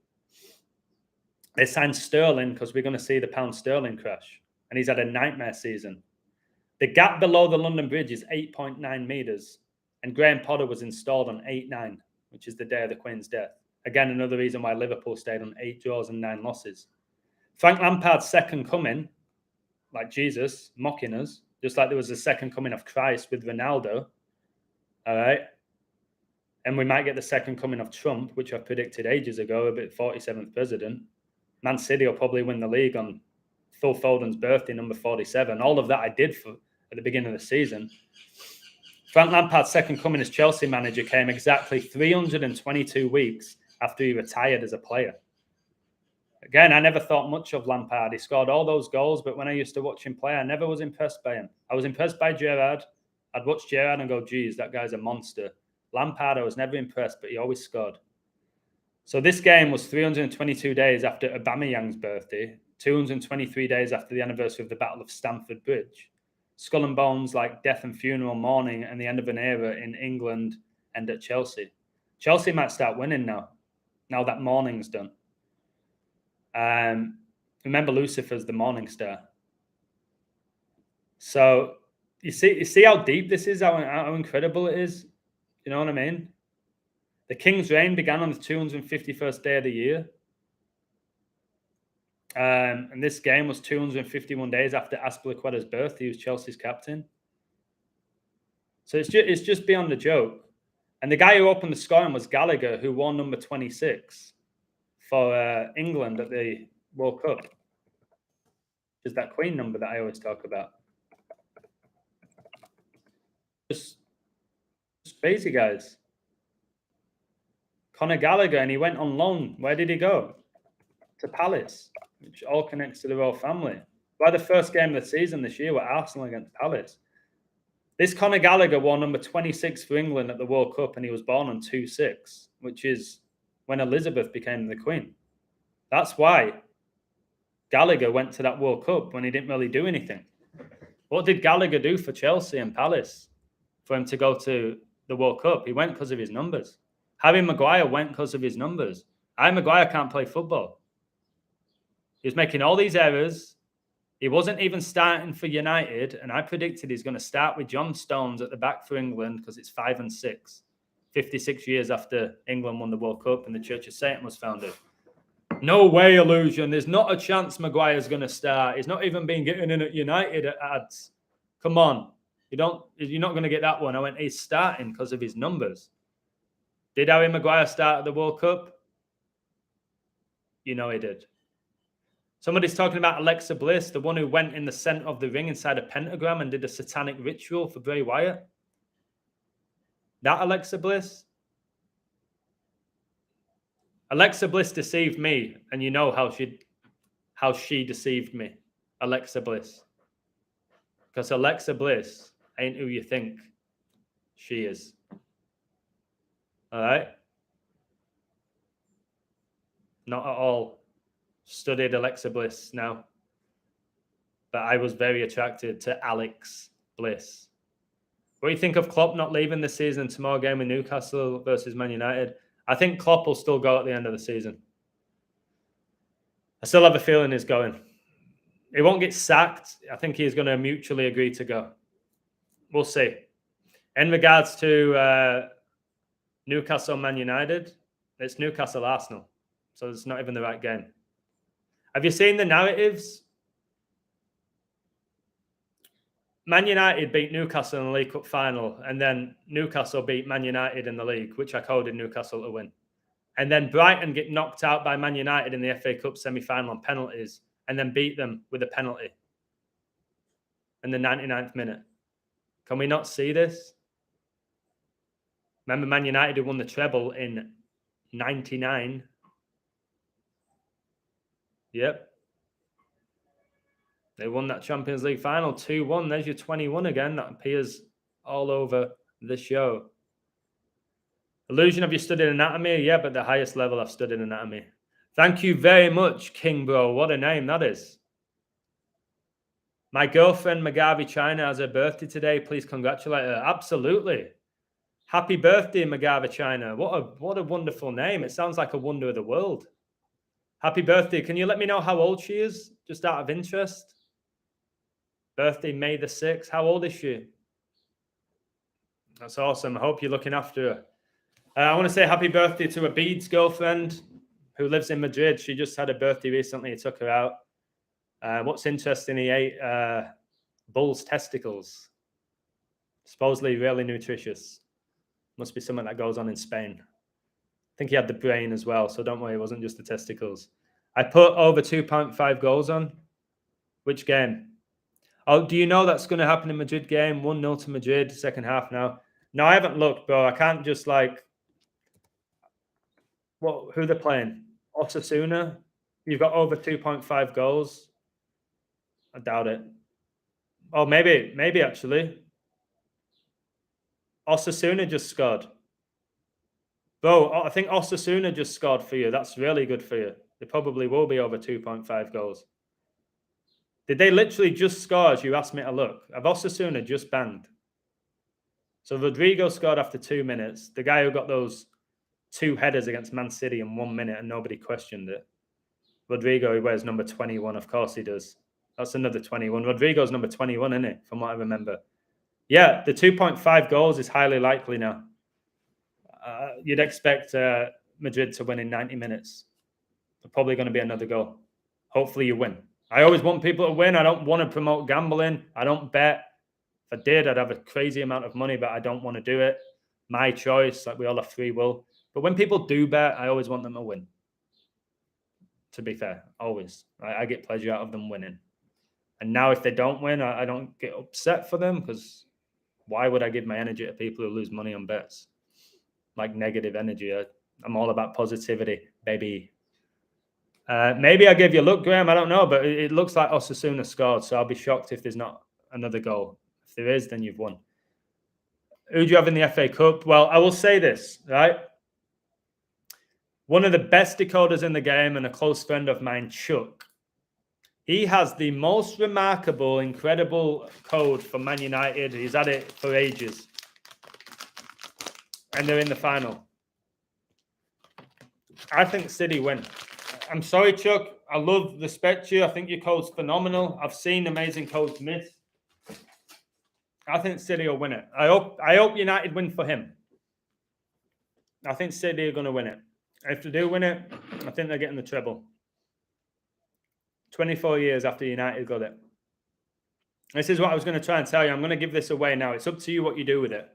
they signed Sterling because we're going to see the pound sterling crash, and he's had a nightmare season. The gap below the London Bridge is 8.9 metres, and Graham Potter was installed on 8-9, which is the day of the Queen's death. Again, another reason why Liverpool stayed on 8 draws and 9 losses. Frank Lampard's second coming, like Jesus, mocking us, just like there was a second coming of Christ with Ronaldo. All right. And we might get the second coming of Trump, which I predicted ages ago, a bit 47th president. Man City will probably win the league on Phil Foden's birthday, number 47. All of that I did at the beginning of the season. Frank Lampard's second coming as Chelsea manager came exactly 322 weeks after he retired as a player. Again, I never thought much of Lampard. He scored all those goals, but when I used to watch him play, I never was impressed by him. I was impressed by Gerrard. I'd watch Gerrard and go, geez, that guy's a monster. Lampard, I was never impressed, but he always scored. So this game was 322 days after Aubameyang's birthday, 223 days after the anniversary of the Battle of Stamford Bridge. Skull and bones like death and funeral, mourning, and the end of an era in England and at Chelsea. Chelsea might start winning now that mourning's done. Remember Lucifer's the morning star. So you see how deep this is, how incredible it is. You know what I mean? The king's reign began on the 251st day of the year. And this game was 251 days after Azpilicueta's birth. He was Chelsea's captain. So it's just beyond a joke. And the guy who opened the scoring was Gallagher, who wore number 26 for England at the World Cup. Which is that Queen number that I always talk about. Just crazy, guys. Conor Gallagher, and he went on loan. Where did he go? To Palace, which all connects to the royal family. By the first game of the season this year were Arsenal against Palace. This Conor Gallagher wore number 26 for England at the World Cup, and he was born on 2/6, which is when Elizabeth became the Queen. That's why Gallagher went to that World Cup when he didn't really do anything. What did Gallagher do for Chelsea and Palace for him to go to the World Cup? He went because of his numbers. Harry Maguire went because of his numbers. Harry Maguire can't play football. He was making all these errors. He wasn't even starting for United, and I predicted he's going to start with John Stones at the back for England because it's 5-6, 56 years after England won the World Cup and the Church of Satan was founded. No way, Illusion. There's not a chance Maguire's going to start. He's not even been getting in at United at ads. Come on. You're not going to get that one. I went, he's starting because of his numbers. Did Harry Maguire start at the World Cup? You know he did. Somebody's talking about Alexa Bliss, the one who went in the center of the ring inside a pentagram and did a satanic ritual for Bray Wyatt. That Alexa Bliss? Alexa Bliss deceived me, and you know how she deceived me. Alexa Bliss. Because Alexa Bliss ain't who you think she is. All right? Not at all. Studied Alexa Bliss now. But I was very attracted to Alex Bliss. What do you think of Klopp not leaving this season? Tomorrow game in Newcastle versus Man United. I think Klopp will still go at the end of the season. I still have a feeling he's going. He won't get sacked. I think he's going to mutually agree to go. We'll see. In regards to Newcastle Man United, it's Newcastle Arsenal. So it's not even the right game. Have you seen the narratives? Man United beat Newcastle in the League Cup final, and then Newcastle beat Man United in the league, which I called in Newcastle to win. And then Brighton get knocked out by Man United in the FA Cup semi-final on penalties, and then beat them with a penalty in the 99th minute. Can we not see this? Remember Man United who won the treble in 99? Yep. They won that Champions League final 2-1. There's your 21 again. That appears all over the show. Illusion, have you studied anatomy? Yeah, but the highest level I've studied anatomy. Thank you very much, King Bro. What a name that is. My girlfriend, Magavi China, has her birthday today. Please congratulate her. Absolutely. Happy birthday, Magavi China. What a wonderful name. It sounds like a wonder of the world. Happy birthday. Can you let me know how old she is? Just out of interest. Birthday, May the 6th. How old is she? That's awesome. I hope you're looking after her. I want to say happy birthday to Abid's girlfriend who lives in Madrid. She just had a birthday recently. I took her out. What's interesting, he ate bull's testicles. Supposedly really nutritious. Must be something that goes on in Spain. I think he had the brain as well, so don't worry, it wasn't just the testicles. I put over 2.5 goals on. Which game? Oh, do you know that's going to happen in Madrid game? 1-0 to Madrid, second half now. No, I haven't looked, bro. I can't just like... who they're playing? Osasuna? You've got over 2.5 goals? I doubt it. Oh, maybe actually. Osasuna just scored. Bro, I think Osasuna just scored for you. That's really good for you. They probably will be over 2.5 goals. Did they literally just score as you asked me to look? Have Osasuna just banged? So Rodrigo scored after 2 minutes. The guy who got those 2 headers against Man City in 1 minute and nobody questioned it. Rodrigo, he wears number 21. Of course he does. That's another 21. Rodrigo's number 21, isn't it? From what I remember. Yeah, the 2.5 goals is highly likely now. You'd expect Madrid to win in 90 minutes. There's probably going to be another goal. Hopefully you win. I always want people to win. I don't want to promote gambling. I don't bet. If I did, I'd have a crazy amount of money, but I don't want to do it. My choice. Like we all have free will. But when people do bet, I always want them to win. To be fair, always. I get pleasure out of them winning. And now if they don't win, I don't get upset for them because why would I give my energy to people who lose money on bets? Like negative energy. I'm all about positivity, baby. Maybe I gave you a look, Graham. I don't know, but it looks like Osasuna scored, so I'll be shocked if there's not another goal. If there is, then you've won. Who do you have in the FA Cup? Well, I will say this, right? One of the best decoders in the game and a close friend of mine, Chuck, he has the most remarkable, incredible code for Man United. He's had it for ages. And they're in the final. I think City win. I'm sorry, Chuck. I love, respect you. I think your code's phenomenal. I've seen amazing codes miss. I think City will win it. I hope United win for him. I think City are going to win it. If they do win it, I think they're getting the treble. 24 years after United got it. This is what I was going to try and tell you. I'm going to give this away now. It's up to you what you do with it.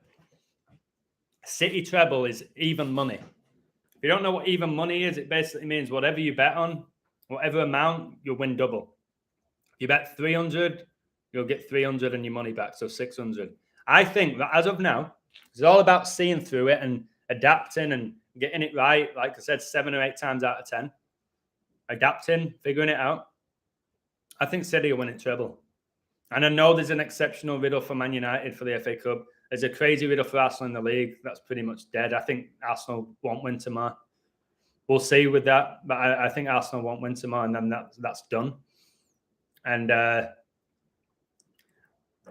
City treble is even money. If you don't know what even money is, it basically means whatever you bet on, whatever amount, you'll win double. If you bet 300, you'll get 300 and your money back, so 600. I think that as of now, it's all about seeing through it and adapting and getting it right. Like I said, 7 or 8 times out of 10. Adapting, figuring it out. I think City will win it treble. And I know there's an exceptional riddle for Man United for the FA Cup. There's a crazy riddle for Arsenal in the league. That's pretty much dead. I think Arsenal won't win tomorrow. We'll see with that. But I think Arsenal won't win tomorrow, and then that's done. And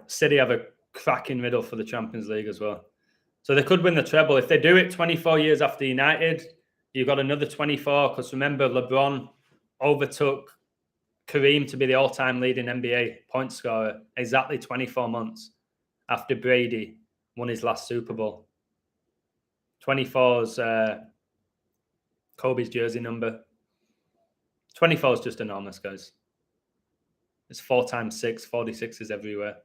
City have a cracking riddle for the Champions League as well. So they could win the treble. If they do it 24 years after United, you've got another 24. Because remember, LeBron overtook Kareem to be the all-time leading NBA point scorer exactly 24 months after Brady won his last Super Bowl. 24 is Kobe's jersey number. 24 is just enormous, guys. It's 4 times 6, 46 is everywhere.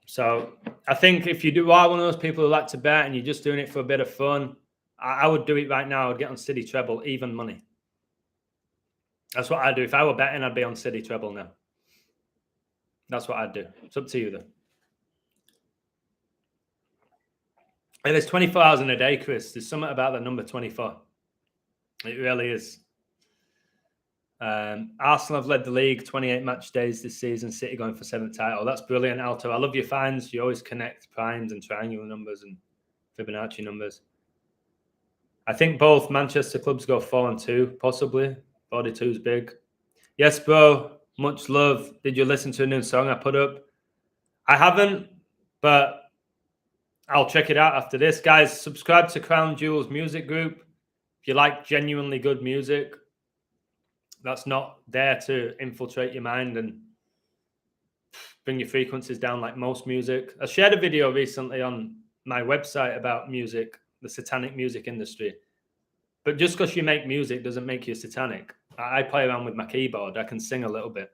So I think if you are one of those people who like to bet and you're just doing it for a bit of fun, I would do it right now. I would get on City treble, even money. That's what I'd do. If I were betting, I'd be on City treble now. That's what I'd do. It's up to you, though. Hey, there's 24 hours in a day, Chris. There's something about the number 24. It really is. Arsenal have led the league 28 match days this season. City going for 7th title. That's brilliant, Alto. I love your finds. You always connect primes and triangular numbers and Fibonacci numbers. I think both Manchester clubs go 4-2, possibly. 42 is big. Yes, bro. Much love. Did you listen to a new song I put up? I haven't, but I'll check it out after this. Guys, subscribe to Crown Jewels Music Group. If you like genuinely good music, that's not there to infiltrate your mind and bring your frequencies down like most music. I shared a video recently on my website about music, the satanic music industry. But just because you make music doesn't make you satanic. I play around with my keyboard. I can sing a little bit.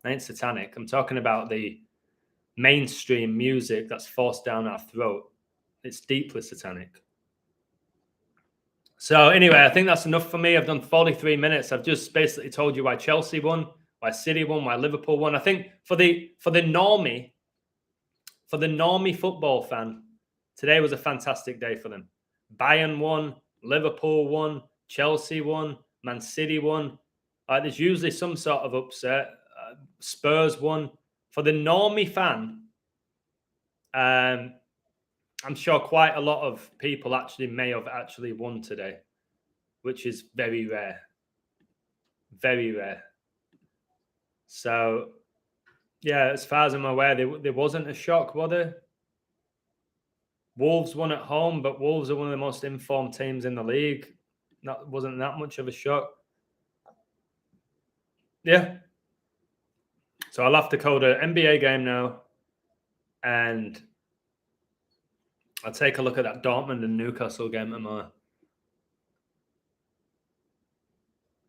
I ain't satanic. I'm talking about the mainstream music that's forced down our throat. It's deeply satanic. So anyway, I think that's enough for me. I've done 43 minutes. I've just basically told you why Chelsea won, why City won, why Liverpool won. I think for the normie football fan, today was a fantastic day for them. Bayern won, Liverpool won, Chelsea won, Man City won. There's usually some sort of upset. Spurs won. For the normie fan, I'm sure quite a lot of people may have won today, which is very rare. Very rare. So, yeah, as far as I'm aware, there wasn't a shock, was there? Wolves won at home, but Wolves are one of the most informed teams in the league. That wasn't that much of a shock. Yeah. So I'll have to code an NBA game now, and I'll take a look at that Dortmund and Newcastle game tomorrow.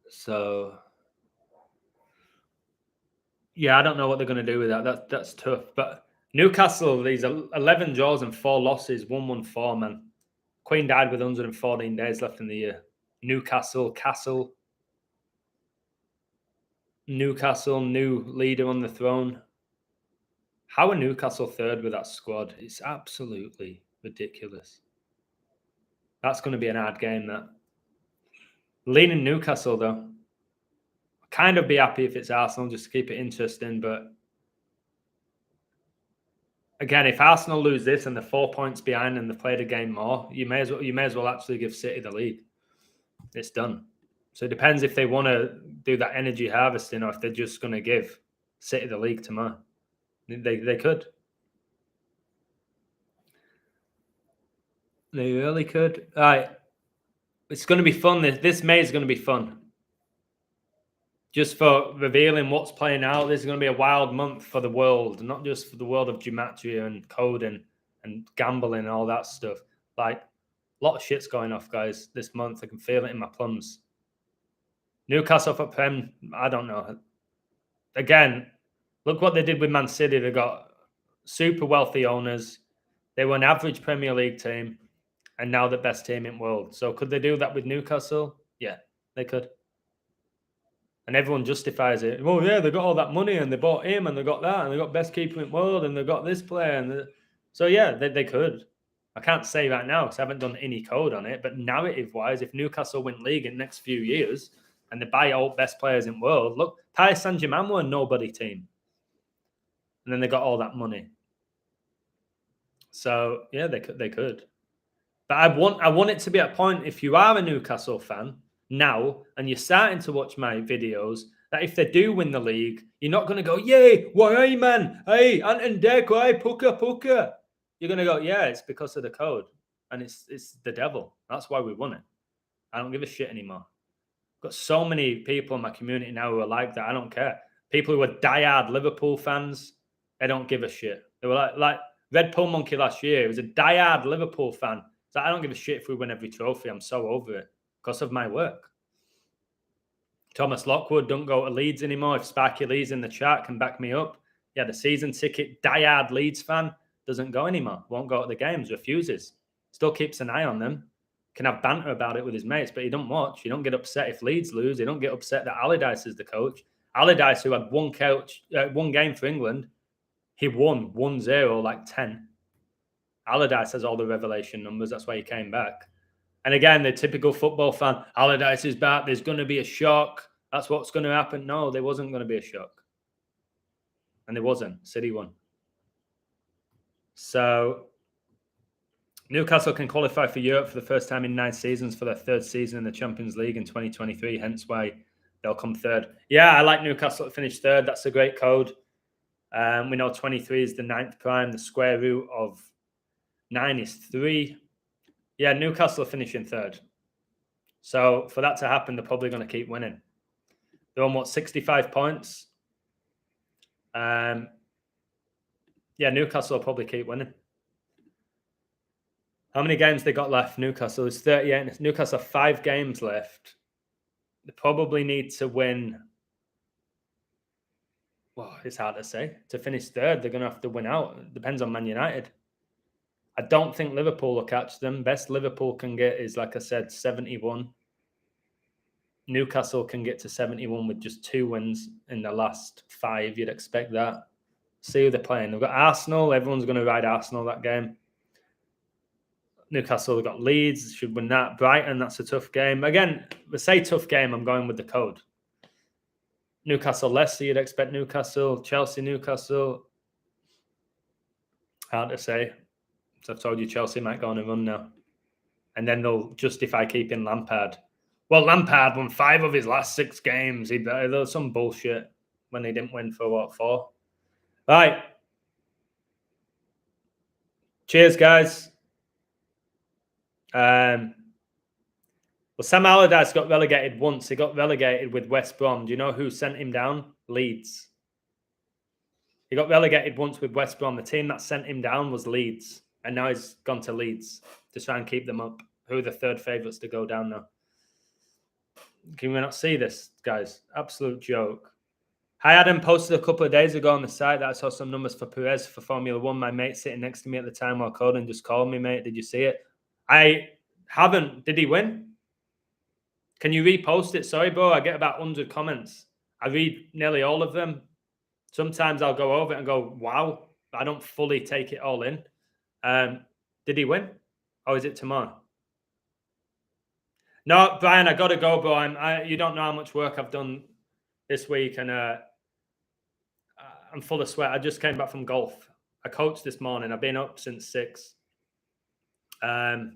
So, yeah, I don't know what they're going to do with that. That's tough. But Newcastle, these 11 draws and 4 losses, 1-1-4, man. Queen died with 114 days left in the year. Newcastle, new leader on the throne. How are Newcastle third with that squad? It's absolutely ridiculous. That's going to be an hard game, that. Leaning Newcastle, though. Kind of be happy if it's Arsenal, just to keep it interesting, but Again, if Arsenal lose this and they're 4 points behind and they've played a game more, you may as well actually give City the lead. It's done. So it depends if they want to do that energy harvesting or if they're just going to give City the league tomorrow. They could. They really could. All right. It's going to be fun. This May is going to be fun. Just for revealing what's playing out. This is going to be a wild month for the world, not just for the world of gematria and coding and gambling and all that stuff. Like, a lot of shit's going off, guys, this month. I can feel it in my plums. Newcastle for Prem, I don't know. Again, look what they did with Man City. They got super wealthy owners. They were an average Premier League team, and now the best team in the world. So could they do that with Newcastle? Yeah, they could. And everyone justifies it. Oh, yeah, they got all that money, and they bought him, and they got that, and they got best keeper in the world, and they got this player. So, yeah, they could. I can't say right now because I haven't done any code on it. But narrative-wise, if Newcastle win league in the next few years and they buy all best players in the world, look, Paris Saint-Germain were a nobody team. And then they got all that money. So, yeah, they could. But I want it to be at a point, if you are a Newcastle fan now and you're starting to watch my videos, that if they do win the league, you're not going to go, yay, why, man? Hey, Anton Deck, hey, puka. You're going to go, yeah, it's because of the code. And it's the devil. That's why we won it. I don't give a shit anymore. I've got so many people in my community now who are like that. I don't care. People who are diehard Liverpool fans, they don't give a shit. They were like Red Pill Monkey last year. He was a diehard Liverpool fan. So I don't give a shit if we win every trophy. I'm so over it because of my work. Thomas Lockwood don't go to Leeds anymore. If Sparky Lee's in the chat, can back me up. Yeah, the season ticket diehard Leeds fan doesn't go anymore. Won't go to the games. Refuses. Still keeps an eye on them. Can have banter about it with his mates, but he don't watch. He don't get upset if Leeds lose. He don't get upset that Allardyce is the coach. Allardyce, who had one game for England, he won 1-0, like 10. Allardyce has all the revelation numbers. That's why he came back. And again, the typical football fan, Allardyce is back. There's going to be a shock. That's what's going to happen. No, there wasn't going to be a shock. And there wasn't. City won. So Newcastle can qualify for Europe for the first time in 9 seasons for their 3rd season in the Champions League in 2023, hence why they'll come 3rd. Yeah, I like Newcastle to finish 3rd. That's a great code. We know 23 is the 9th prime. The square root of 9 is 3. Yeah, Newcastle are finishing 3rd. So for that to happen, they're probably going to keep winning. They're on, 65 points? Yeah, Newcastle will probably keep winning. How many games they got left? Newcastle is 38. Newcastle have 5 games left. They probably need to win. Well, it's hard to say. To finish 3rd, they're going to have to win out. It depends on Man United. I don't think Liverpool will catch them. Best Liverpool can get is, like I said, 71. Newcastle can get to 71 with just 2 wins in the last 5. You'd expect that. See who they're playing. They've got Arsenal. Everyone's going to ride Arsenal that game. Newcastle, they've got Leeds. Should win that. Brighton, that's a tough game. Again, we say tough game. I'm going with the code. Newcastle, Leicester, you'd expect Newcastle. Chelsea, Newcastle. Hard to say. So I've told you Chelsea might go on a run now. And then they'll justify keeping Lampard. Well, Lampard won 5 of his last 6 games. There was some bullshit when he didn't win for 4? Right. Cheers, guys. Well, Sam Allardyce got relegated once. He got relegated with West Brom. Do you know who sent him down? Leeds. He got relegated once with West Brom. The team that sent him down was Leeds. And now he's gone to Leeds to try and keep them up. Who are the 3rd favourites to go down now? Can we not see this, guys? Absolute joke. Hi, Adam. Posted a couple of days ago on the site that I saw some numbers for Perez for Formula 1. My mate sitting next to me at the time while coding just called me, mate. Did you see it? I haven't. Did he win? Can you repost it? Sorry, bro. I get about 100 comments. I read nearly all of them. Sometimes I'll go over it and go, wow. I don't fully take it all in. Did he win? Or is it tomorrow? No, Brian, I got to go, bro. You don't know how much work I've done this week, and I'm full of sweat. I just came back from golf. I coached this morning. I've been up since 6. But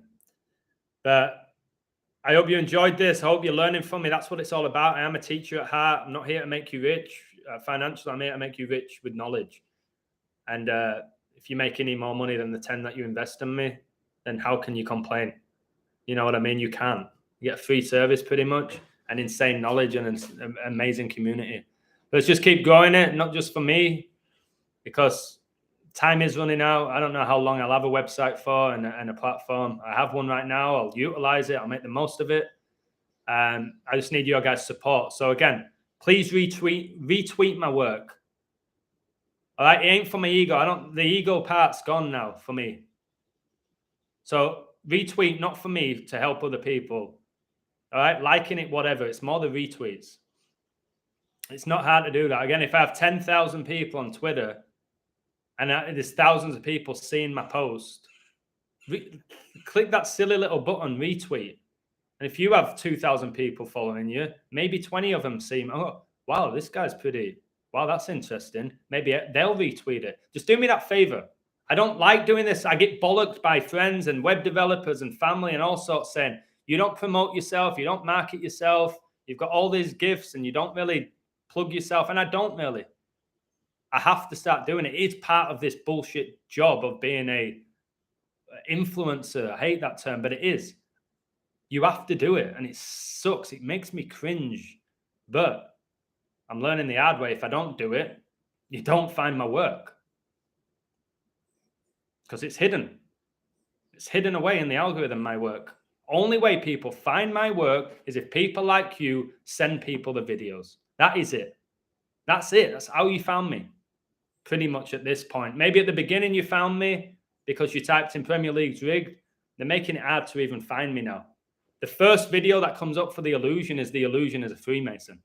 I hope you enjoyed this. I hope you're learning from me. That's what it's all about. I am a teacher at heart. I'm not here to make you rich financially. I'm here to make you rich with knowledge. And if you make any more money than the 10 that you invest in me, then how can you complain? You know what I mean? You can't. You get a free service pretty much, and insane knowledge and an amazing community. Let's just keep growing it, not just for me, because time is running out. I don't know how long I'll have a website for and a platform. I have one right now. I'll utilize it. I'll make the most of it. I just need your guys' support. So again, please retweet my work. All right, it ain't for my ego. The ego part's gone now for me. So retweet, not for me, to help other people. All right, liking it, whatever. It's more the retweets. It's not hard to do that. Again, if I have 10,000 people on Twitter and there's thousands of people seeing my post, click that silly little button, retweet. And if you have 2,000 people following you, maybe 20 of them see, oh, wow, this guy's pretty. Wow, that's interesting. Maybe they'll retweet it. Just do me that favor. I don't like doing this. I get bollocked by friends and web developers and family and all sorts saying, you don't promote yourself, you don't market yourself, you've got all these gifts and you don't really plug yourself. And I don't really. I have to start doing it. It's part of this bullshit job of being a influencer. I hate that term, but it is. You have to do it, and it sucks. It makes me cringe. But I'm learning the hard way. If I don't do it, you don't find my work. Because it's hidden. It's hidden away in the algorithm, my work. Only way people find my work is if people like you send people the videos. That is it. That's it. That's how you found me. Pretty much at this point. Maybe at the beginning you found me because you typed in Premier League's rigged. They're making it hard to even find me now. The first video that comes up for the illusion is the illusion as a Freemason.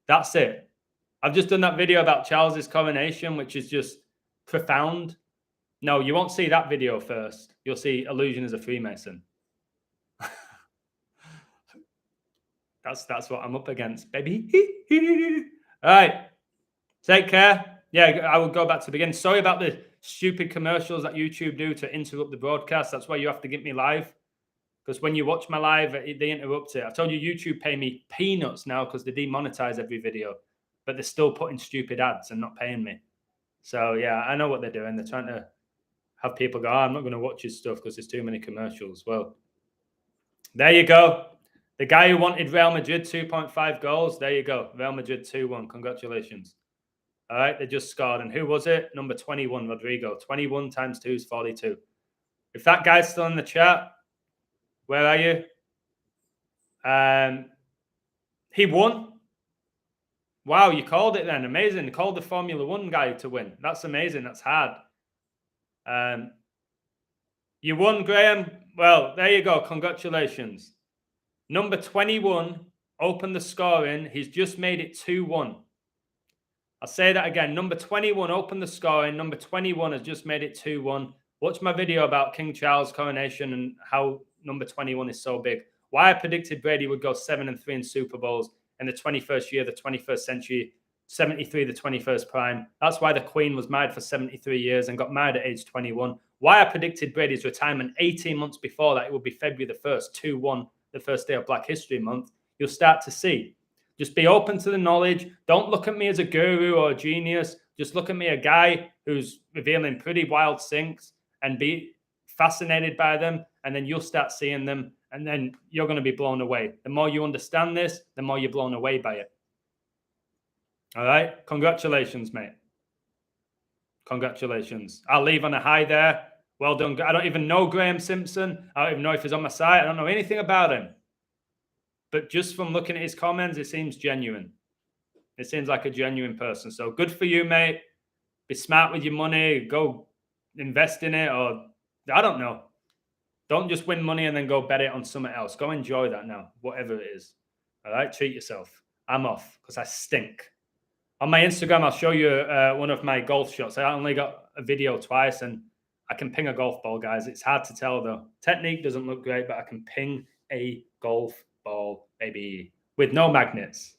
That's it. I've just done that video about Charles's coronation, which is just profound. No, you won't see that video first. You'll see illusion as a Freemason. That's what I'm up against, baby. All right. Take care. Yeah, I will go back to the beginning. Sorry about the stupid commercials that YouTube do to interrupt the broadcast. That's why you have to get me live. Because when you watch my live, they interrupt it. I told you YouTube pay me peanuts now because they demonetize every video. But they're still putting stupid ads and not paying me. So, yeah, I know what they're doing. They're trying to have people go, oh, I'm not going to watch his stuff because there's too many commercials. Well, there you go. The guy who wanted Real Madrid 2.5 goals, there you go. Real Madrid 2-1. Congratulations. All right, they just scored. And who was it? Number 21, Rodrigo. 21 times 2 is 42. If that guy's still in the chat, where are you? He won. Wow, you called it then. Amazing. You called the Formula 1 guy to win. That's amazing. That's hard. You won, Graham. Well, there you go. Congratulations. Number 21 opened the scoring. He's just made it 2-1. I'll say that again. Number 21 opened the scoring. Number 21 has just made it 2-1. Watch my video about King Charles' coronation and how number 21 is so big. Why I predicted Brady would go 7-3 in Super Bowls in the 21st year, the 21st century, 73, the 21st prime. That's why the Queen was married for 73 years and got married at age 21. Why I predicted Brady's retirement 18 months before that, it would be February the 1st, 2-1, the first day of Black History Month. You'll start to see. Just be open to the knowledge. Don't look at me as a guru or a genius. Just look at me, a guy who's revealing pretty wild things, and be fascinated by them. And then you'll start seeing them. And then you're going to be blown away. The more you understand this, the more you're blown away by it. All right. Congratulations, mate. Congratulations. I'll leave on a high there. Well done. I don't even know Graham Simpson. I don't even know if he's on my site. I don't know anything about him. But just from looking at his comments, it seems genuine. It seems like a genuine person. So good for you, mate. Be smart with your money. Go invest in it, or I don't know. Don't just win money and then go bet it on something else. Go enjoy that now, whatever it is. All right? Treat yourself. I'm off because I stink. On my Instagram, I'll show you one of my golf shots. I only got a video twice, and I can ping a golf ball, guys. It's hard to tell, though. Technique doesn't look great, but I can ping a golf ball, maybe with no magnets.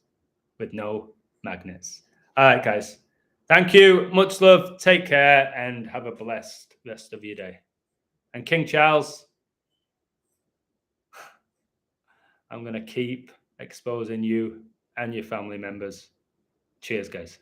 With no magnets. All right, guys. Thank you. Much love. Take care and have a blessed rest of your day. And King Charles, I'm going to keep exposing you and your family members. Cheers, guys.